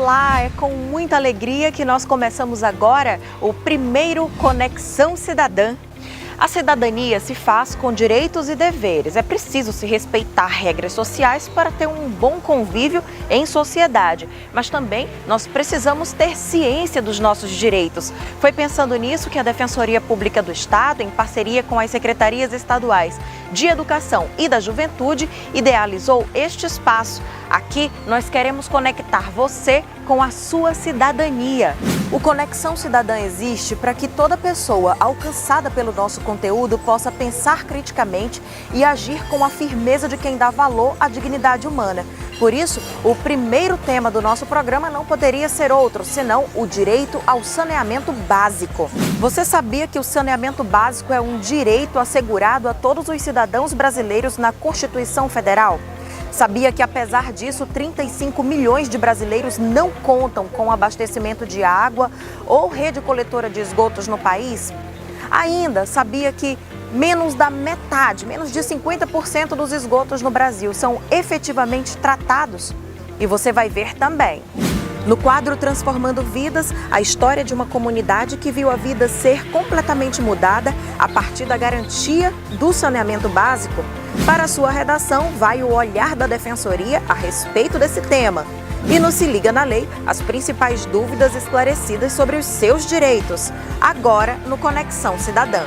Olá, é com muita alegria que nós começamos agora o primeiro Conexão Cidadã. A cidadania se faz com direitos e deveres. É preciso se respeitar regras sociais para ter um bom convívio em sociedade. Mas também nós precisamos ter ciência dos nossos direitos. Foi pensando nisso que a Defensoria Pública do Estado, em parceria com as secretarias estaduais de Educação e da Juventude, idealizou este espaço. Aqui nós queremos conectar você com a sua cidadania. O Conexão Cidadã existe para que toda pessoa alcançada pelo nosso conteúdo possa pensar criticamente e agir com a firmeza de quem dá valor à dignidade humana. Por isso, o primeiro tema do nosso programa não poderia ser outro, senão o direito ao saneamento básico. Você sabia que o saneamento básico é um direito assegurado a todos os cidadãos brasileiros na Constituição Federal? Sabia que, apesar disso, 35 milhões de brasileiros não contam com abastecimento de água ou rede coletora de esgotos no país? Ainda sabia que menos da metade, menos de 50% dos esgotos no Brasil são efetivamente tratados? E você vai ver também. No quadro Transformando Vidas, a história de uma comunidade que viu a vida ser completamente mudada a partir da garantia do saneamento básico. Para a sua redação, vai o olhar da Defensoria a respeito desse tema. E no Se Liga na Lei, as principais dúvidas esclarecidas sobre os seus direitos. Agora, no Conexão Cidadã.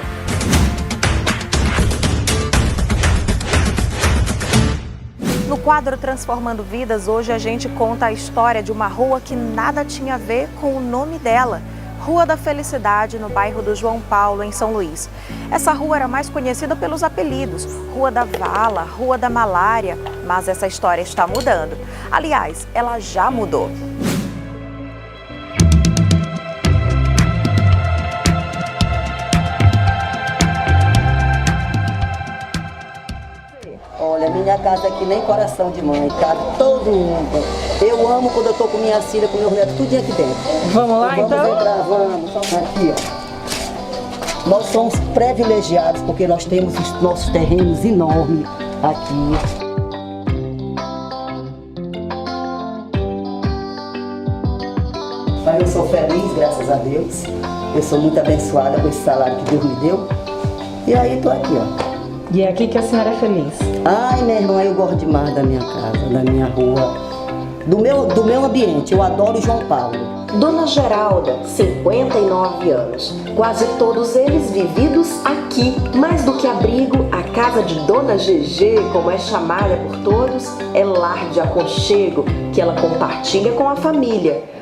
No quadro Transformando Vidas, hoje a gente conta a história de uma rua que nada tinha a ver com o nome dela. Rua da Felicidade, no bairro do João Paulo, em São Luís. Essa rua era mais conhecida pelos apelidos, Rua da Vala, Rua da Malária, mas essa história está mudando. Aliás, ela já mudou. Olha, minha casa aqui nem coração de mãe, casa todo mundo. Eu amo quando eu tô com minha filha, com meu neto, tudo aqui dentro. Vamos lá, então? Vamos entrar, vamos. Aqui, ó. Nós somos privilegiados porque nós temos os nossos terrenos enormes aqui. Mas eu sou feliz, graças a Deus. Eu sou muito abençoada com esse salário que Deus me deu. E aí tô aqui, ó. E é aqui que a senhora é feliz? Ai, minha irmã, eu gosto demais da minha casa, da minha rua, do meu ambiente. Eu adoro João Paulo. Dona Geralda, 59 anos. Quase todos eles vividos aqui. Mais do que abrigo, a casa de Dona GG, como é chamada por todos, é lar de aconchego que ela compartilha com a família.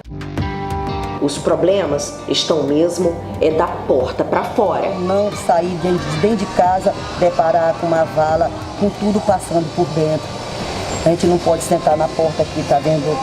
Os problemas estão mesmo da porta para fora. Não sair dentro de casa, deparar com uma vala, com tudo passando por dentro. A gente não pode sentar na porta aqui, tá vendo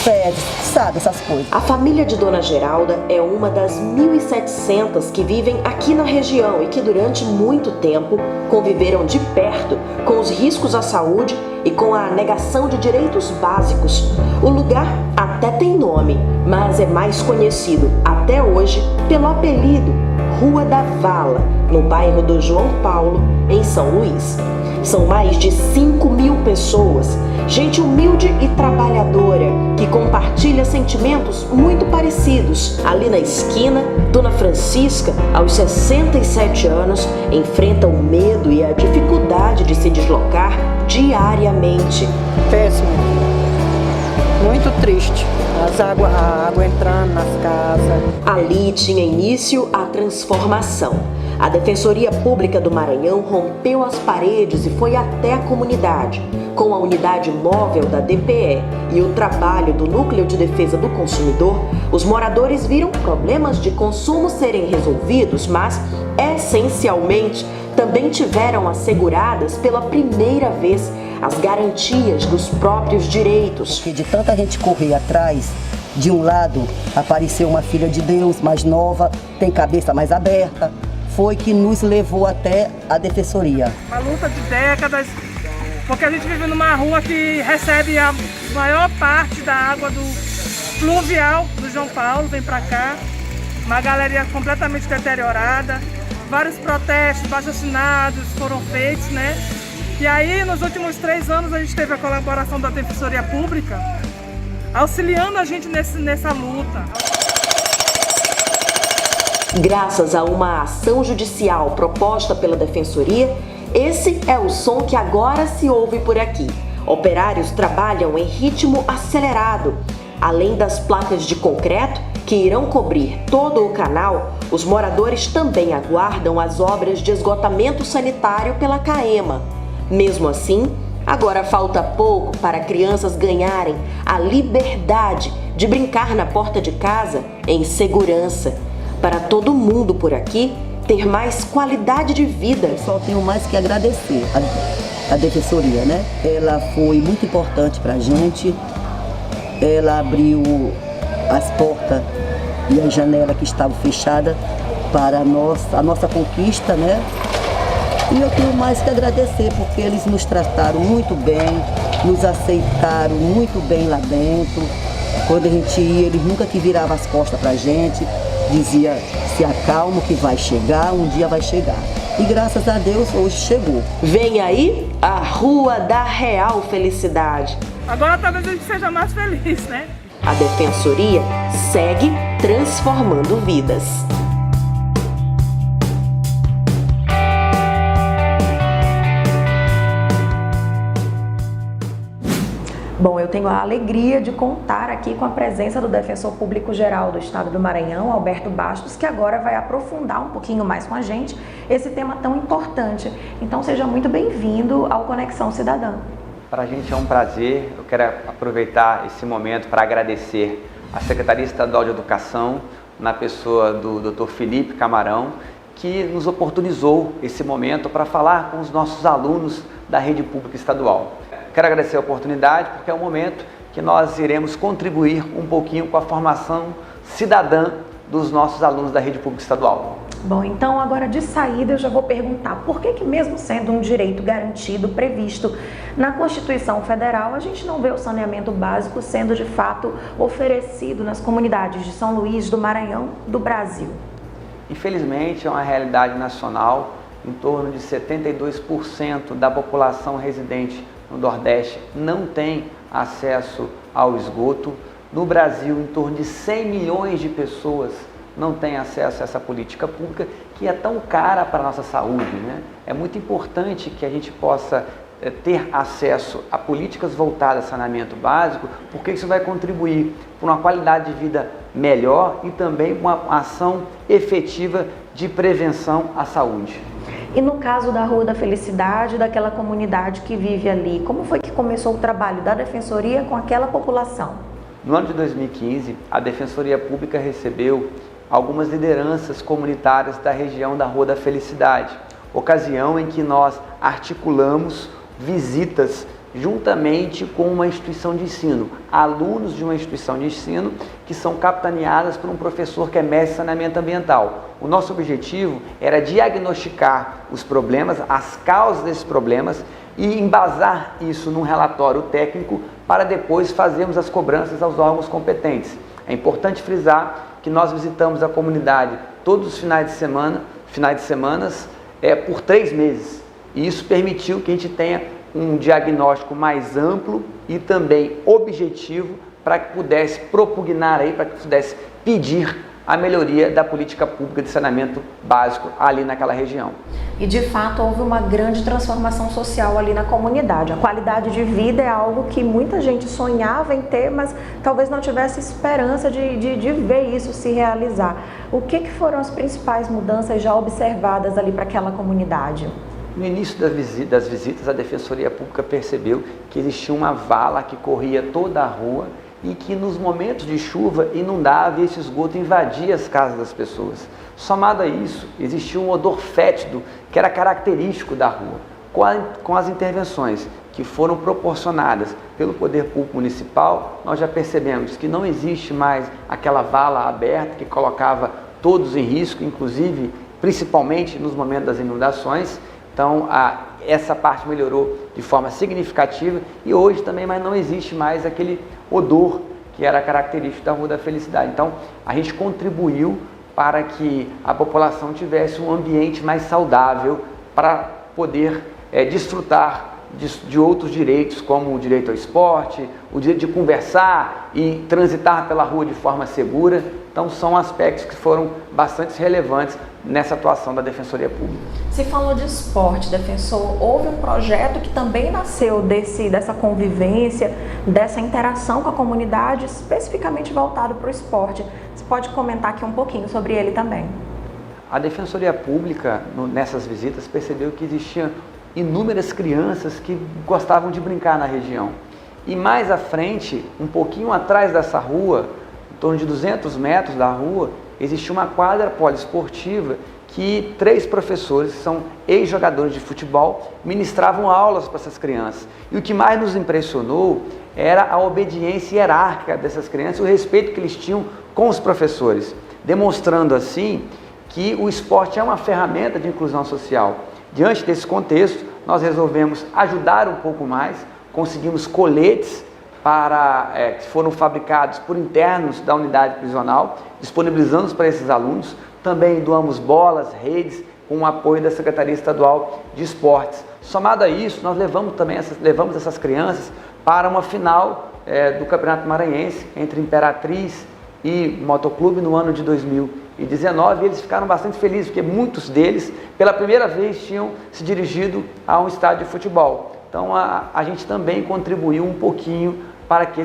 fezes, sabe, essas coisas. A família de Dona Geralda é uma das 1.700 que vivem aqui na região e que durante muito tempo conviveram de perto com os riscos à saúde e com a negação de direitos básicos. O lugar até tem nome, mas é mais conhecido até hoje pelo apelido Rua da Vala, no bairro do João Paulo, em São Luís. São mais de 5.000 pessoas, gente humilde e trabalhadora, que compartilha sentimentos muito parecidos. Ali na esquina, Dona Francisca, aos 67 anos, enfrenta o medo e a dificuldade de se deslocar diariamente. Péssimo, muito triste. A água entrando nas casas. Ali tinha início a transformação. A Defensoria Pública do Maranhão rompeu as paredes e foi até a comunidade. Com a unidade móvel da DPE e o trabalho do Núcleo de Defesa do Consumidor, os moradores viram problemas de consumo serem resolvidos, mas, essencialmente, também tiveram asseguradas pela primeira vez as garantias dos próprios direitos. Porque de tanta gente correr atrás, de um lado apareceu uma filha de Deus mais nova, tem cabeça mais aberta, foi que nos levou até a Defensoria. Uma luta de décadas, porque a gente vive numa rua que recebe a maior parte da água do fluvial do João Paulo, vem pra cá, uma galeria completamente deteriorada, vários protestos, abaixo-assinados foram feitos, né? E aí, nos últimos 3 anos, a gente teve a colaboração da Defensoria Pública auxiliando a gente nessa luta. Graças a uma ação judicial proposta pela Defensoria, esse é o som que agora se ouve por aqui. Operários trabalham em ritmo acelerado. Além das placas de concreto que irão cobrir todo o canal, os moradores também aguardam as obras de esgotamento sanitário pela CAEMA. Mesmo assim, agora falta pouco para crianças ganharem a liberdade de brincar na porta de casa em segurança. Para todo mundo por aqui ter mais qualidade de vida. Só tenho mais que agradecer a Defensoria, né? Ela foi muito importante para a gente. Ela abriu as portas e a janela que estava fechada para a nossa conquista, né? E eu tenho mais que agradecer porque eles nos trataram muito bem, nos aceitaram muito bem lá dentro. Quando a gente ia, eles nunca que viravam as costas para a gente, dizia: se acalma que vai chegar, um dia vai chegar. E graças a Deus hoje chegou. Vem aí a Rua da Real Felicidade. Agora talvez a gente seja mais feliz, né? A Defensoria segue transformando vidas. Bom, eu tenho a alegria de contar aqui com a presença do Defensor Público Geral do Estado do Maranhão, Alberto Bastos, que agora vai aprofundar um pouquinho mais com a gente esse tema tão importante. Então seja muito bem-vindo ao Conexão Cidadã. Para a gente é um prazer. Eu quero aproveitar esse momento para agradecer à Secretaria Estadual de Educação, na pessoa do Dr. Felipe Camarão, que nos oportunizou esse momento para falar com os nossos alunos da rede pública estadual. Quero agradecer a oportunidade porque é um momento que nós iremos contribuir um pouquinho com a formação cidadã dos nossos alunos da rede pública estadual. Bom, então agora de saída eu já vou perguntar por que mesmo sendo um direito garantido, previsto na Constituição Federal, a gente não vê o saneamento básico sendo de fato oferecido nas comunidades de São Luís, do Maranhão, do Brasil? Infelizmente é uma realidade nacional. Em torno de 72% da população residente no Nordeste não tem acesso ao esgoto. No Brasil, em torno de 100 milhões de pessoas não têm acesso a essa política pública que é tão cara para a nossa saúde, né? É muito importante que a gente possa ter acesso a políticas voltadas a saneamento básico, porque isso vai contribuir para uma qualidade de vida melhor e também uma ação efetiva de prevenção à saúde. E no caso da Rua da Felicidade, daquela comunidade que vive ali, como foi que começou o trabalho da Defensoria com aquela população? No ano de 2015, a Defensoria Pública recebeu algumas lideranças comunitárias da região da Rua da Felicidade, ocasião em que nós articulamos visitas juntamente com uma instituição de ensino, alunos de uma instituição de ensino que são capitaneadas por um professor que é mestre em saneamento ambiental. O nosso objetivo era diagnosticar os problemas, as causas desses problemas e embasar isso num relatório técnico para depois fazermos as cobranças aos órgãos competentes. É importante frisar que nós visitamos a comunidade todos os finais de semana por 3 meses. E isso permitiu que a gente tenha um diagnóstico mais amplo e também objetivo para que pudesse propugnar aí, para que pudesse pedir a melhoria da política pública de saneamento básico ali naquela região. E de fato houve uma grande transformação social ali na comunidade. A qualidade de vida é algo que muita gente sonhava em ter, mas talvez não tivesse esperança de ver isso se realizar. O que foram as principais mudanças já observadas ali para aquela comunidade? No início das visitas, a Defensoria Pública percebeu que existia uma vala que corria toda a rua e que nos momentos de chuva inundava e esse esgoto invadia as casas das pessoas. Somado a isso, existia um odor fétido que era característico da rua. Com as intervenções que foram proporcionadas pelo Poder Público Municipal, nós já percebemos que não existe mais aquela vala aberta que colocava todos em risco, inclusive, principalmente nos momentos das inundações. Então, essa parte melhorou de forma significativa e hoje também não existe mais aquele odor que era característico da Rua da Felicidade. Então, a gente contribuiu para que a população tivesse um ambiente mais saudável para poder desfrutar de outros direitos, como o direito ao esporte, o direito de conversar e transitar pela rua de forma segura. Então, são aspectos que foram bastante relevantes nessa atuação da Defensoria Pública. Você falou de esporte, defensor. Houve um projeto que também nasceu dessa convivência, dessa interação com a comunidade, especificamente voltado para o esporte. Você pode comentar aqui um pouquinho sobre ele também? A Defensoria Pública, nessas visitas, percebeu que existiam inúmeras crianças que gostavam de brincar na região. E mais à frente, um pouquinho atrás dessa rua, em torno de 200 metros da rua, existia uma quadra poliesportiva que 3 professores, que são ex-jogadores de futebol, ministravam aulas para essas crianças. E o que mais nos impressionou era a obediência hierárquica dessas crianças e o respeito que eles tinham com os professores, demonstrando assim que o esporte é uma ferramenta de inclusão social. Diante desse contexto, nós resolvemos ajudar um pouco mais, conseguimos coletes que foram fabricados por internos da unidade prisional, disponibilizamos para esses alunos. Também doamos bolas, redes, com o apoio da Secretaria Estadual de Esportes. Somado a isso, nós levamos essas crianças para uma final do Campeonato Maranhense entre Imperatriz e Motoclube no ano de 2019, e eles ficaram bastante felizes, porque muitos deles, pela primeira vez, tinham se dirigido a um estádio de futebol. Então, a gente também contribuiu um pouquinho para que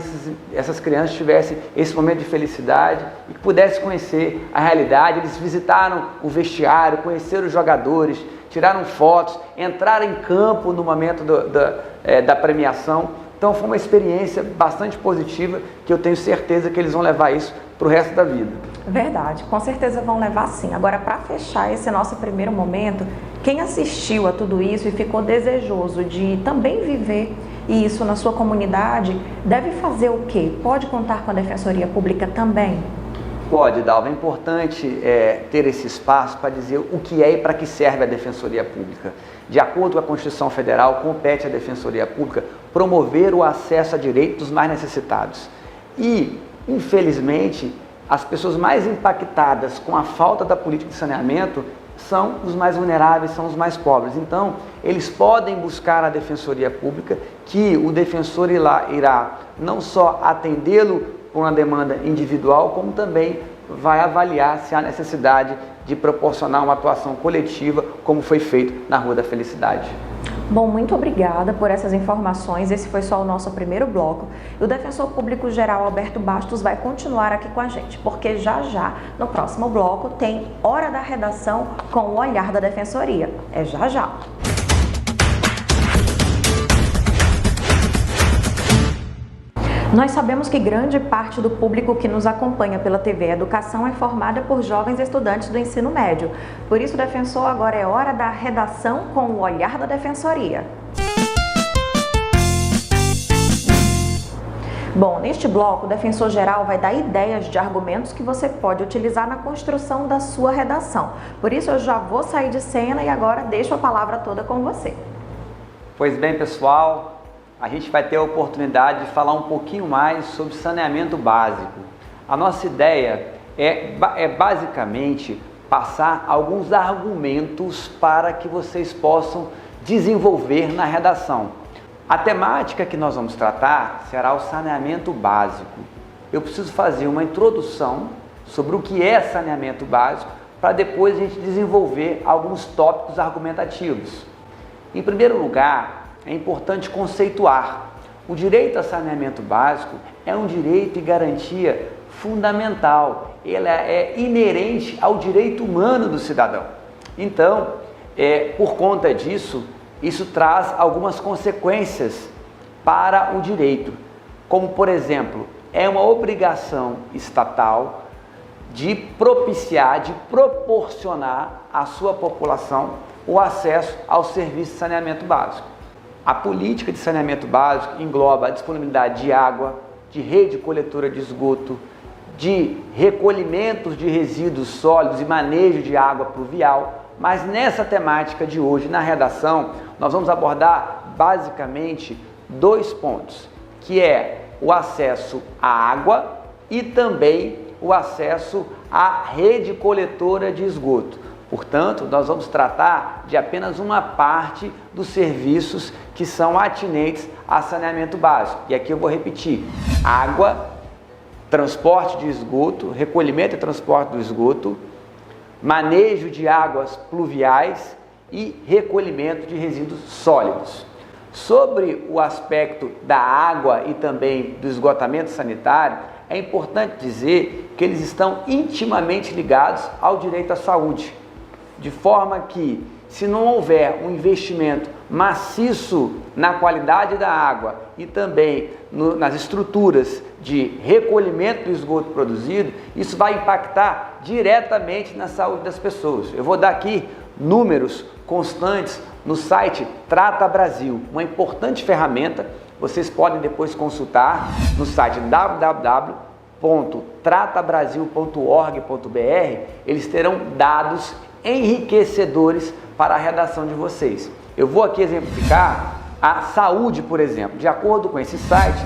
essas crianças tivessem esse momento de felicidade e que pudessem conhecer a realidade. Eles visitaram o vestiário, conheceram os jogadores, tiraram fotos, entraram em campo no momento da premiação. Então, foi uma experiência bastante positiva que eu tenho certeza que eles vão levar isso para o resto da vida. Verdade, com certeza vão levar sim. Agora, para fechar esse nosso primeiro momento, quem assistiu a tudo isso e ficou desejoso de também viver isso na sua comunidade, deve fazer o quê? Pode contar com a Defensoria Pública também? Pode, Dalva. É importante ter esse espaço para dizer o que é e para que serve a Defensoria Pública. De acordo com a Constituição Federal, compete à Defensoria Pública promover o acesso a direitos dos mais necessitados. E, infelizmente, as pessoas mais impactadas com a falta da política de saneamento são os mais vulneráveis, são os mais pobres. Então, eles podem buscar a Defensoria Pública, que o defensor irá não só atendê-lo por uma demanda individual, como também vai avaliar se há necessidade de proporcionar uma atuação coletiva, como foi feito na Rua da Felicidade. Bom, muito obrigada por essas informações. Esse foi só o nosso primeiro bloco. E o Defensor Público Geral Alberto Bastos vai continuar aqui com a gente, porque já, no próximo bloco, tem Hora da Redação com o Olhar da Defensoria. É já. Nós sabemos que grande parte do público que nos acompanha pela TV Educação é formada por jovens estudantes do ensino médio. Por isso, defensor, agora é hora da redação com o Olhar da Defensoria. Bom, neste bloco, o defensor geral vai dar ideias de argumentos que você pode utilizar na construção da sua redação. Por isso, eu já vou sair de cena e agora deixo a palavra toda com você. Pois bem, pessoal, a gente vai ter a oportunidade de falar um pouquinho mais sobre saneamento básico. A nossa ideia é basicamente passar alguns argumentos para que vocês possam desenvolver na redação. A temática que nós vamos tratar será o saneamento básico. Eu preciso fazer uma introdução sobre o que é saneamento básico para depois a gente desenvolver alguns tópicos argumentativos. Em primeiro lugar, é importante conceituar. O direito a saneamento básico é um direito e garantia fundamental. Ele é inerente ao direito humano do cidadão. Então, por conta disso, isso traz algumas consequências para o direito. Como, por exemplo, é uma obrigação estatal de propiciar, de proporcionar à sua população o acesso ao serviço de saneamento básico. A política de saneamento básico engloba a disponibilidade de água, de rede coletora de esgoto, de recolhimentos de resíduos sólidos e manejo de água pluvial. Mas nessa temática de hoje, na redação, nós vamos abordar basicamente 2 pontos, que é o acesso à água e também o acesso à rede coletora de esgoto. Portanto, nós vamos tratar de apenas uma parte dos serviços que são atinentes a saneamento básico. E aqui eu vou repetir: água, transporte de esgoto, recolhimento e transporte do esgoto, manejo de águas pluviais e recolhimento de resíduos sólidos. Sobre o aspecto da água e também do esgotamento sanitário, é importante dizer que eles estão intimamente ligados ao direito à saúde, de forma que, se não houver um investimento maciço na qualidade da água e também nas estruturas de recolhimento do esgoto produzido, isso vai impactar diretamente na saúde das pessoas. Eu vou dar aqui números constantes no site Trata Brasil, uma importante ferramenta. Vocês podem depois consultar no site www.tratabrasil.org.br. Eles terão dados enriquecedores para a redação de vocês. Eu vou aqui exemplificar a saúde, por exemplo. De acordo com esse site,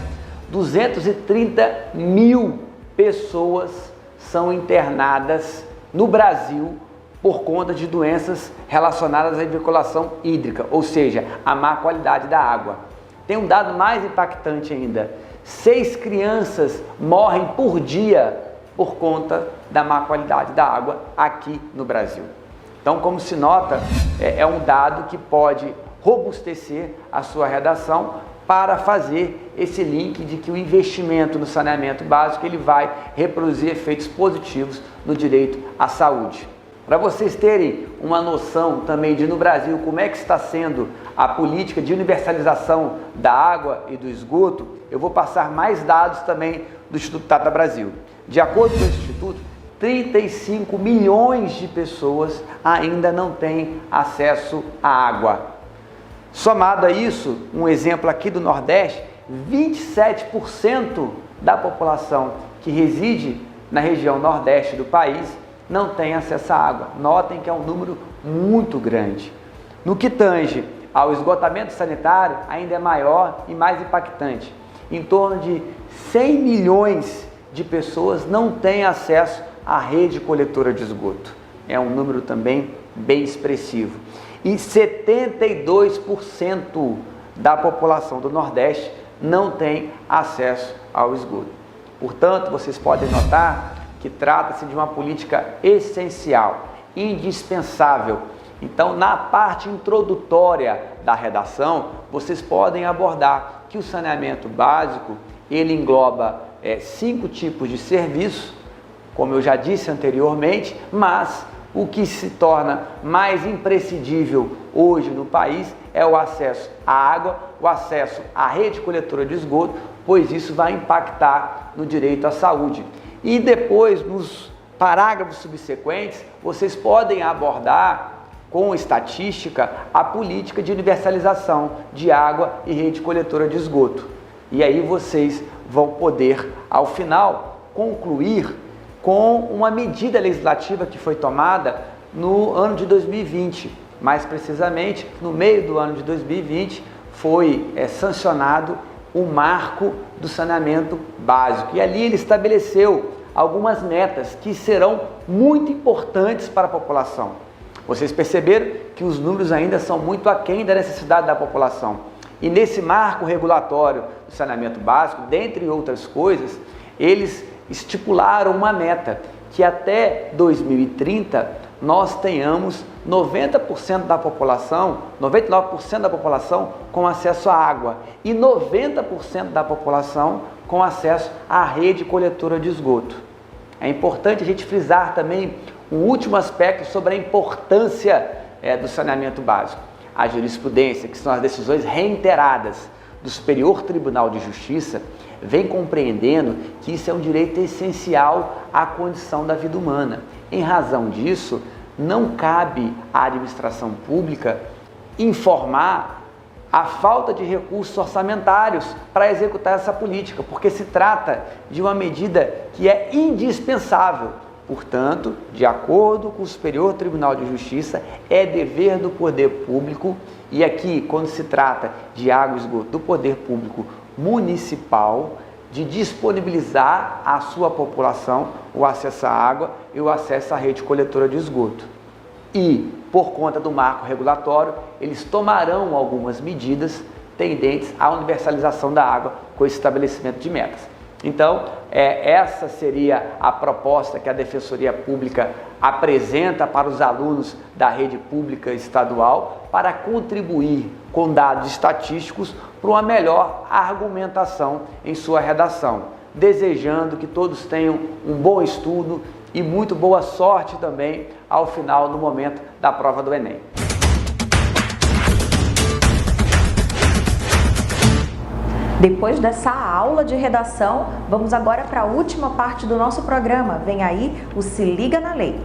230 mil pessoas são internadas no Brasil por conta de doenças relacionadas à vinculação hídrica, ou seja, a má qualidade da água. Tem um dado mais impactante ainda: 6 crianças morrem por dia por conta da má qualidade da água aqui no Brasil. Então, como se nota, é um dado que pode robustecer a sua redação para fazer esse link de que o investimento no saneamento básico ele vai reproduzir efeitos positivos no direito à saúde. Para vocês terem uma noção também de no Brasil como é que está sendo a política de universalização da água e do esgoto, eu vou passar mais dados também do Instituto Trata Brasil. De acordo com esse instituto, 35 milhões de pessoas ainda não têm acesso à água. Somado a isso, um exemplo aqui do Nordeste, 27% da população que reside na região Nordeste do país não tem acesso à água. Notem que é um número muito grande. No que tange ao esgotamento sanitário, ainda é maior e mais impactante. Em torno de 100 milhões de pessoas não têm acesso à rede coletora de esgoto. É um número também bem expressivo. E 72% da população do Nordeste não tem acesso ao esgoto. Portanto, vocês podem notar que trata-se de uma política essencial, indispensável. Então, na parte introdutória da redação, vocês podem abordar que o saneamento básico, ele engloba 5 tipos de serviço, como eu já disse anteriormente, mas o que se torna mais imprescindível hoje no país é o acesso à água, o acesso à rede coletora de esgoto, pois isso vai impactar no direito à saúde. E depois, nos parágrafos subsequentes, vocês podem abordar com estatística a política de universalização de água e rede coletora de esgoto. E aí vocês vão poder, ao final, concluir com uma medida legislativa que foi tomada no ano de 2020. Mais precisamente, no meio do ano de 2020, foi sancionado o marco do saneamento básico. E ali ele estabeleceu algumas metas que serão muito importantes para a população. Vocês perceberam que os números ainda são muito aquém da necessidade da população. E nesse marco regulatório do saneamento básico, dentre outras coisas, eles estipularam uma meta que até 2030 nós tenhamos 90% da população, 99% da população com acesso à água e 90% da população com acesso à rede coletora de esgoto. É importante a gente frisar também um último aspecto sobre a importância do saneamento básico. A jurisprudência, que são as decisões reiteradas do Superior Tribunal de Justiça, vem compreendendo que isso é um direito essencial à condição da vida humana. Em razão disso, não cabe à administração pública informar a falta de recursos orçamentários para executar essa política, porque se trata de uma medida que é indispensável. Portanto, de acordo com o Superior Tribunal de Justiça, é dever do poder público, e aqui, quando se trata de água e esgoto, do poder público municipal, de disponibilizar à sua população o acesso à água e o acesso à rede coletora de esgoto. e, por conta do marco regulatório, eles tomarão algumas medidas tendentes à universalização da água com esse estabelecimento de metas. Então, essa seria a proposta que a Defensoria Pública apresenta para os alunos da rede pública estadual para contribuir com dados estatísticos para uma melhor argumentação em sua redação, desejando que todos tenham um bom estudo e muito boa sorte também ao final, no momento da prova do Enem. Depois dessa aula de redação, vamos agora para a última parte do nosso programa. Vem aí o Se Liga na Lei.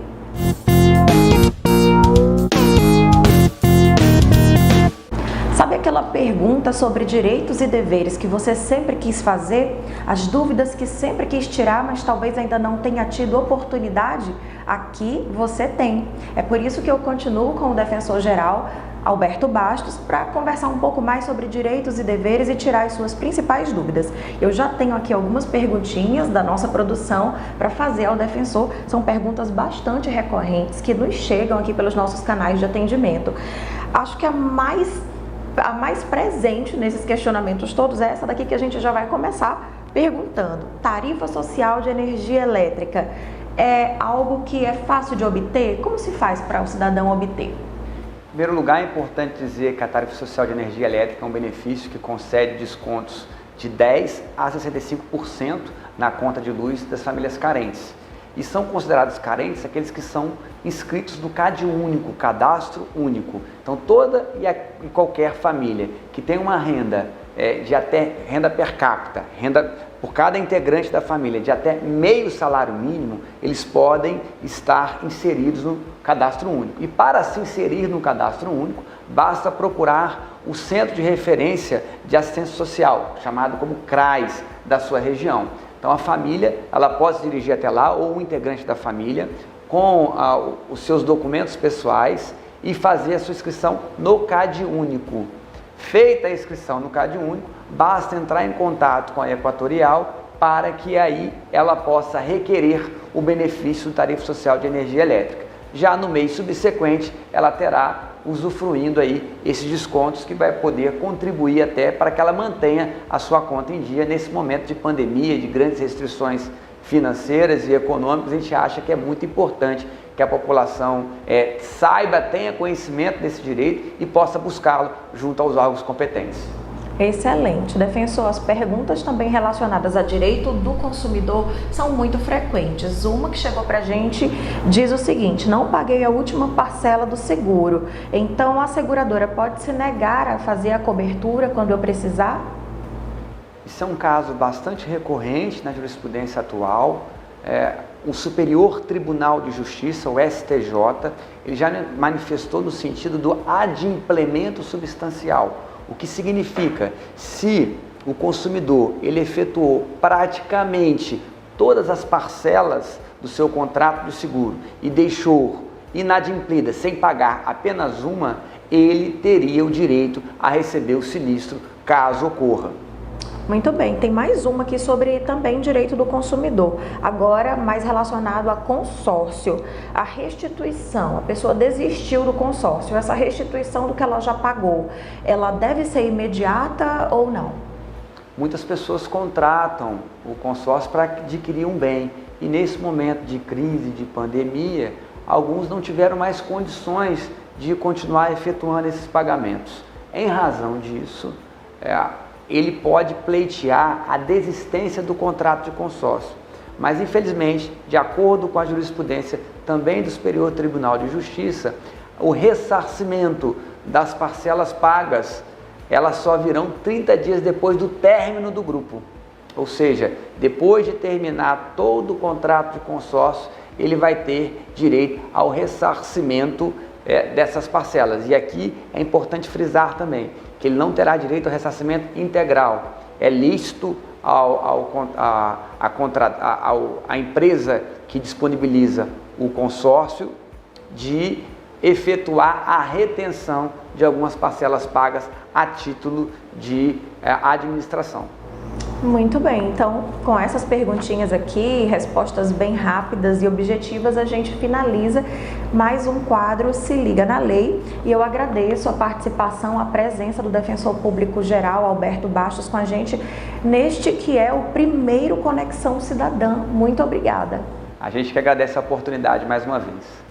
Sabe aquela pergunta sobre direitos e deveres que você sempre quis fazer? As dúvidas que sempre quis tirar, mas talvez ainda não tenha tido oportunidade? Aqui você tem. É por isso que eu continuo com o defensor-geral Alberto Bastos, para conversar um pouco mais sobre direitos e deveres e tirar as suas principais dúvidas. Eu já tenho aqui algumas perguntinhas da nossa produção para fazer ao defensor. São perguntas bastante recorrentes que nos chegam aqui pelos nossos canais de atendimento. Acho que a mais presente nesses questionamentos todos é essa daqui que a gente já vai começar perguntando. Tarifa social de energia elétrica é algo que é fácil de obter? Como se faz para o cidadão obter? Em primeiro lugar, é importante dizer que a tarifa social de energia elétrica é um benefício que concede descontos de 10% a 65% na conta de luz das famílias carentes. E são considerados carentes aqueles que são inscritos no CAD único, Cadastro Único. Então, toda e qualquer família que tem uma renda de até renda per capita, renda por cada integrante da família de até meio salário mínimo, eles podem estar inseridos no Cadastro Único. E para se inserir no Cadastro Único, basta procurar o Centro de Referência de Assistência Social, chamado como CRAS, da sua região. Então a família, ela pode se dirigir até lá, ou o integrante da família, com os seus documentos pessoais e fazer a sua inscrição no CAD Único. Feita a inscrição no CAD Único, basta entrar em contato com a Equatorial para que aí ela possa requerer o benefício do tarifa social de energia elétrica. Já no mês subsequente, ela terá usufruindo aí esses descontos que vai poder contribuir até para que ela mantenha a sua conta em dia nesse momento de pandemia, de grandes restrições financeiras e econômicas. A gente acha que é muito importante que a população saiba, tenha conhecimento desse direito e possa buscá-lo junto aos órgãos competentes. Excelente. Defensor, as perguntas também relacionadas a direito do consumidor são muito frequentes. Uma que chegou pra gente diz o seguinte: não paguei a última parcela do seguro, então a seguradora pode se negar a fazer a cobertura quando eu precisar? Isso é um caso bastante recorrente na jurisprudência atual. O Superior Tribunal de Justiça, o STJ, ele já manifestou no sentido do adimplemento substancial. O que significa, se o consumidor ele efetuou praticamente todas as parcelas do seu contrato de seguro e deixou inadimplida sem pagar apenas uma, ele teria o direito a receber o sinistro caso ocorra. Muito bem, tem mais uma aqui sobre também direito do consumidor, agora mais relacionado a consórcio. A restituição, a pessoa desistiu do consórcio, essa restituição do que ela já pagou, ela deve ser imediata ou não? Muitas pessoas contratam o consórcio para adquirir um bem e nesse momento de crise, de pandemia, alguns não tiveram mais condições de continuar efetuando esses pagamentos. Em razão disso, ele pode pleitear a desistência do contrato de consórcio. Mas, infelizmente, de acordo com a jurisprudência também do Superior Tribunal de Justiça, o ressarcimento das parcelas pagas, elas só virão 30 dias depois do término do grupo. Ou seja, depois de terminar todo o contrato de consórcio, ele vai ter direito ao ressarcimento dessas parcelas. E aqui é importante frisar também que ele não terá direito ao ressarcimento integral. É lícito à empresa que disponibiliza o consórcio de efetuar a retenção de algumas parcelas pagas a título de administração. Muito bem, então com essas perguntinhas aqui, respostas bem rápidas e objetivas, a gente finaliza mais um quadro Se Liga na Lei. E eu agradeço a participação, a presença do Defensor Público Geral, Alberto Bastos, com a gente neste que é o primeiro Conexão Cidadã. Muito obrigada. A gente que agradece a oportunidade mais uma vez.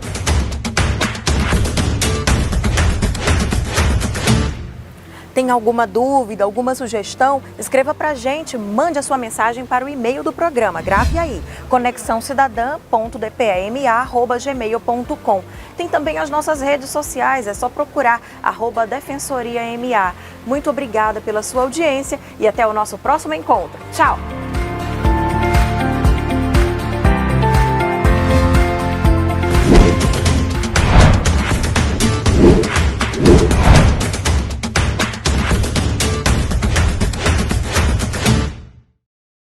Tem alguma dúvida, alguma sugestão? Escreva pra gente, mande a sua mensagem para o e-mail do programa. Grave aí, conexãocidadã.dpama@gmail.com. Tem também as nossas redes sociais, é só procurar @defensoriama. Muito obrigada pela sua audiência e até o nosso próximo encontro. Tchau!